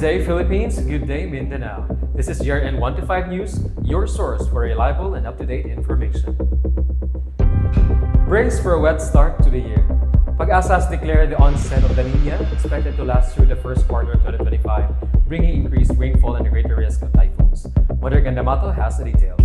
day, Philippines. Good day, Mindanao. This is JRN125 News, your source for reliable and up-to-date information. Brings for a wet start to the year. Pag-asa has declared the onset of La Nina expected to last through the first quarter of 2025, bringing increased rainfall and a greater risk of typhoons. Mohader Gandamato has the details.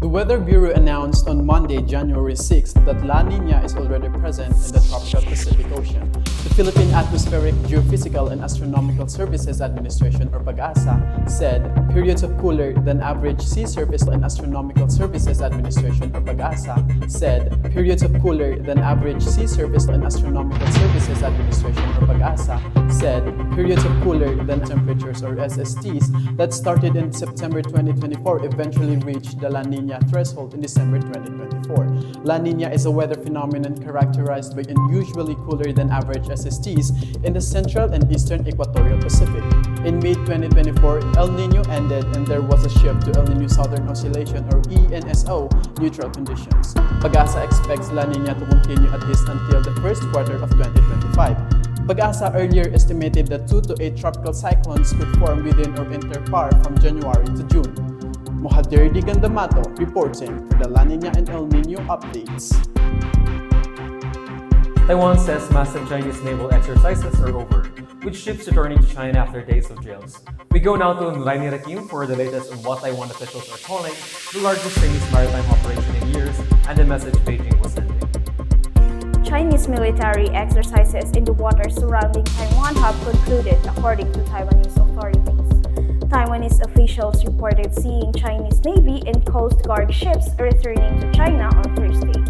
The Weather Bureau announced on Monday, January 6, that La Nina is already present in the tropical Pacific Ocean. The Philippine Atmospheric, Geophysical and Astronomical Services Administration, or PAGASA, said periods of cooler than average sea surface and Astronomical Services Administration, or PAGASA, said periods of cooler than average sea surface and Astronomical Services Administration, or PAGASA, said periods of cooler than temperatures, or SSTs, that started in September 2024 eventually reached the La Nina threshold in December 2024. La Nina is a weather phenomenon characterized by unusually cooler than average SSTs in the central and eastern equatorial Pacific. In May 2024, El Nino ended and there was a shift to El Nino Southern Oscillation, or ENSO, neutral conditions. PAGASA expects La Nina to continue at least until the first quarter of 2025. PAGASA earlier estimated that 2 to 8 tropical cyclones could form within or interpar from January to June. Mohader D, Gandamato, reporting for the La Nina and El Nino updates. Taiwan says massive Chinese naval exercises are over, with ships returning to China after days of drills. We go now to Nurainie Rakim for the latest on what Taiwan officials are calling the largest Chinese maritime operation in years and the message Beijing was sending. Chinese military exercises in the waters surrounding Taiwan have concluded, according to Taiwanese authorities. Taiwanese officials reported seeing Chinese Navy and Coast Guard ships returning to China on Thursday.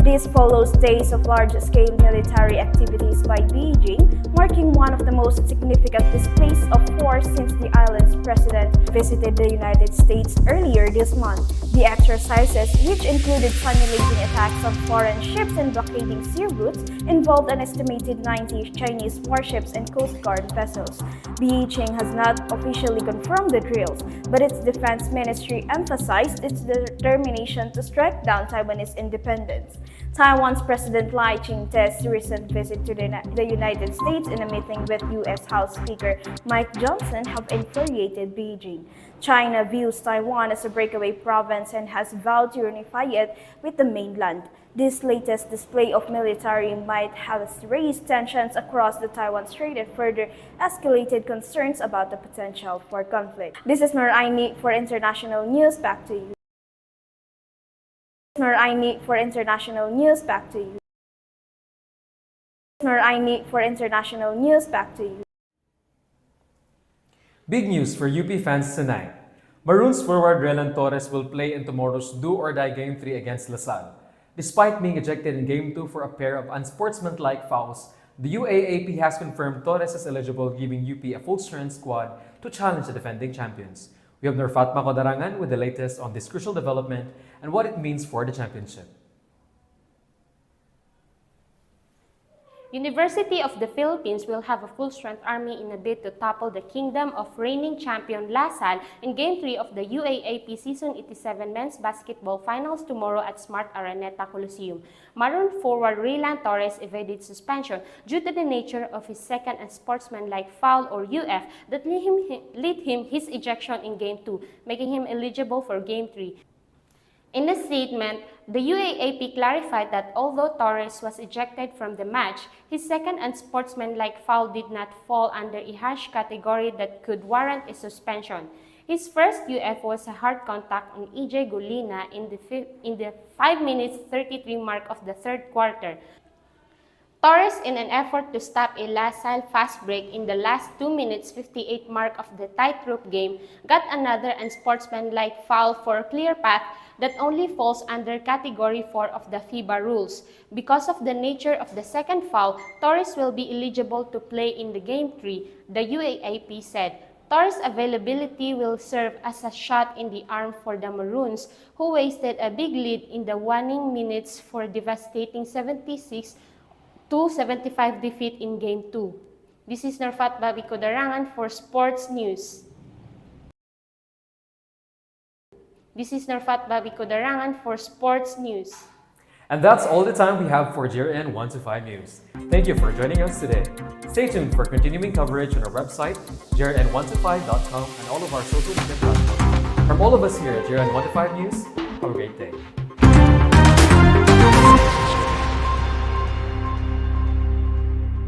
This follows days of large-scale military activities by Beijing, marking one of the most significant displays of force since the island's president visited the United States earlier this month. The exercises, which included simulating attacks on foreign ships and blockading sea routes, involved an estimated 90 Chinese warships and Coast Guard vessels. Beijing has not officially confirmed the drills, but its defense ministry emphasized its determination to strike down Taiwanese independence. Taiwan's President Lai Ching-te's recent visit to the United States and a meeting with U.S. House Speaker Mike Johnson have infuriated Beijing. China views Taiwan as a breakaway province and has vowed to unify it with the mainland. This latest display of military might have raised tensions across the Taiwan Strait and further escalated concerns about the potential for conflict. This is Nurainie for International News. Back to you. Nurainie for International News. Back to you. Nurainie for International News. Back to you. Big news for UP fans tonight. Maroons forward Relan Torres will play in tomorrow's do-or-die Game 3 against LaSalle. Despite being ejected in Game 2 for a pair of unsportsmanlike fouls, the UAAP has confirmed Torres is eligible, giving UP a full-strength squad to challenge the defending champions. We have Nor-Fatmah Codarangan with the latest on this crucial development and what it means for the championship. University of the Philippines will have a full-strength army in a bid to topple the kingdom of reigning champion LaSalle in Game 3 of the UAAP Season 87 Men's Basketball Finals tomorrow at Smart Araneta Coliseum. Maroon forward Relan Torres evaded suspension due to the nature of his second unsportsmanlike foul, or UF, that led him his ejection in Game 2, making him eligible for Game 3. In a statement, the UAAP clarified that although Torres was ejected from the match, his second unsportsmanlike foul did not fall under a harsh category that could warrant a suspension. His first UF was a hard contact on EJ Golina in the 5 minutes 33 mark of the third quarter. Torres, in an effort to stop a LaSalle fast break in the last 2 minutes 58 mark of the tightrope game, got another unsportsmanlike foul for a clear path that only falls under Category 4 of the FIBA rules. Because of the nature of the second foul, Torres will be eligible to play in the Game 3, the UAAP said. Torres' availability will serve as a shot in the arm for the Maroons, who wasted a big lead in the waning minutes for devastating 76-75 defeat in Game 2. This is Nor-Fatmah Codarangan for Sports News. This is Nor-Fatmah Codarangan for Sports News. And that's all the time we have for JRN125 News. Thank you for joining us today. Stay tuned for continuing coverage on our website, JRN125.com, and all of our social media platforms. From all of us here at JRN125 News, have a great day.